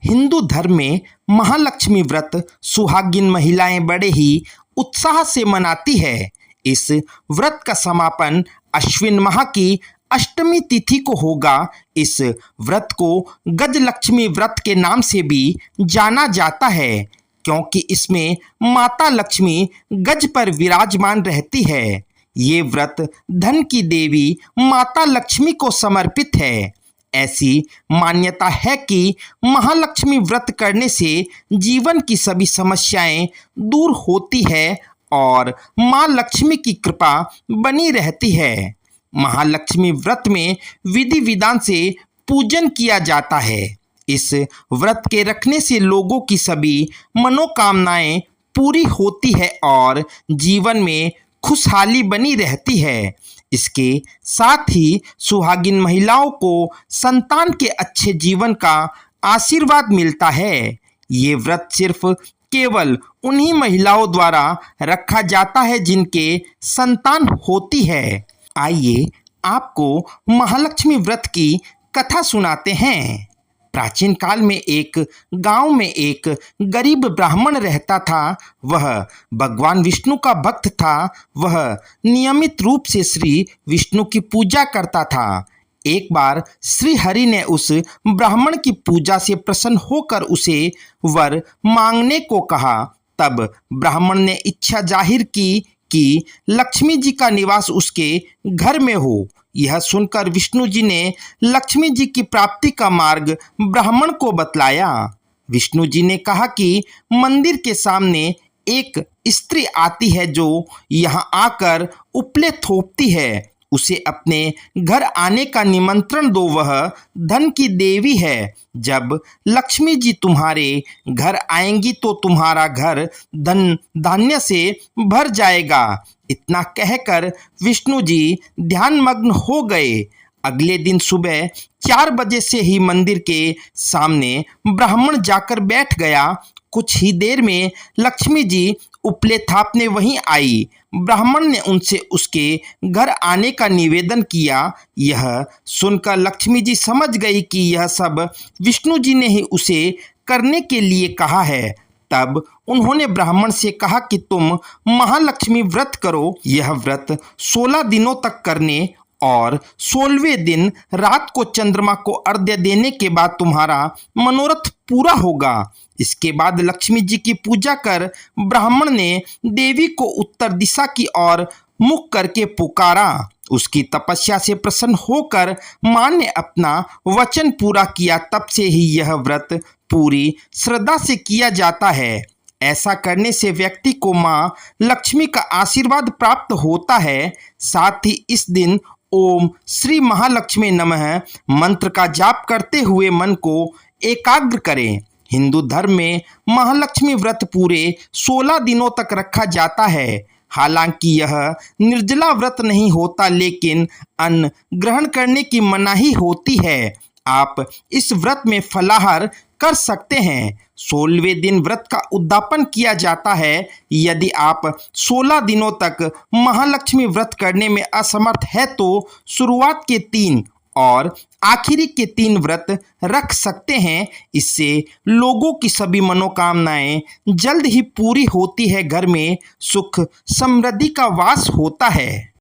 हिंदू धर्म में महालक्ष्मी व्रत सुहागिन महिलाएं बड़े ही उत्साह से मनाती है। इस व्रत का समापन अश्विन माह की अष्टमी तिथि को होगा। इस व्रत को गजलक्ष्मी व्रत के नाम से भी जाना जाता है, क्योंकि इसमें माता लक्ष्मी गज पर विराजमान रहती है। ये व्रत धन की देवी माता लक्ष्मी को समर्पित है। ऐसी मान्यता है कि महालक्ष्मी व्रत करने से जीवन की सभी समस्याएं दूर होती है और मां लक्ष्मी की कृपा बनी रहती है। महालक्ष्मी व्रत में विधि विधान से पूजन किया जाता है। इस व्रत के रखने से लोगों की सभी मनोकामनाएं पूरी होती है और जीवन में खुशहाली बनी रहती है। इसके साथ ही सुहागिन महिलाओं को संतान के अच्छे जीवन का आशीर्वाद मिलता है। ये व्रत सिर्फ केवल उन्हीं महिलाओं द्वारा रखा जाता है जिनके संतान होती है। आइए आपको महालक्ष्मी व्रत की कथा सुनाते हैं। प्राचीन काल में एक गांव में एक गरीब ब्राह्मण रहता था। वह भगवान विष्णु का भक्त था। वह नियमित रूप से श्री विष्णु की पूजा करता था। एक बार श्री हरि ने उस ब्राह्मण की पूजा से प्रसन्न होकर उसे वर मांगने को कहा। तब ब्राह्मण ने इच्छा जाहिर की कि लक्ष्मी जी का निवास उसके घर में हो। यह सुनकर विष्णु जी ने लक्ष्मी जी की प्राप्ति का मार्ग ब्राह्मण को बतलाया। विष्णु जी ने कहा कि मंदिर के सामने एक स्त्री आती है जो यहाँ आकर उपले थोपती है। उसे अपने घर आने का निमंत्रण दो। वह धन की देवी है। जब लक्ष्मी जी तुम्हारे घर आएंगी तो तुम्हारा घर धन धान्य से भर जाएगा। इतना कहकर विष्णु जी ध्यानमग्न हो गए। अगले दिन सुबह 4 बजे से ही मंदिर के सामने ब्राह्मण जाकर बैठ गया। कुछ ही देर में लक्ष्मी जी उपले थापने वहीं आई। ब्राह्मण ने उनसे उसके घर आने का निवेदन किया। यह सुनकर लक्ष्मी जी समझ गई कि यह सब विष्णु जी ने ही उसे करने के लिए कहा है। तब उन्होंने ब्राह्मण से कहा कि तुम महालक्ष्मी व्रत करो। यह व्रत 16 दिनों तक करने और 16वें दिन रात को चंद्रमा को अर्घ्य देने के बाद तुम्हारा मनोरथ पूरा होगा। इसके बाद लक्ष्मी जी की पूजा कर ब्राह्मण ने देवी को उत्तर दिशा की ओर मुख करके पुकारा। उसकी तपस्या से प्रसन्न होकर मां ने अपना वचन पूरा किया। तब से ही यह व्रत पूरी श्रद्धा से किया जाता है। ऐसा करने से व्यक्ति को मां लक्ष्मी का आशीर्वाद प्राप्त होता है। साथ ही इस दिन ओम श्री महालक्ष्मी नमः मंत्र का जाप करते हुए मन को एकाग्र करें। हिंदू धर्म में महालक्ष्मी व्रत पूरे 16 दिनों तक रखा जाता है। हालांकि यह निर्जला व्रत नहीं होता, लेकिन अन्न ग्रहण करने की मनाही होती है। आप इस व्रत में फलाहार कर सकते हैं। 16वें दिन व्रत का उद्यापन किया जाता है। यदि आप 16 दिनों तक महालक्ष्मी व्रत करने में असमर्थ है तो शुरुआत के 3 और आखिरी के 3 व्रत रख सकते हैं। इससे लोगों की सभी मनोकामनाएं जल्द ही पूरी होती है। घर में सुख समृद्धि का वास होता है।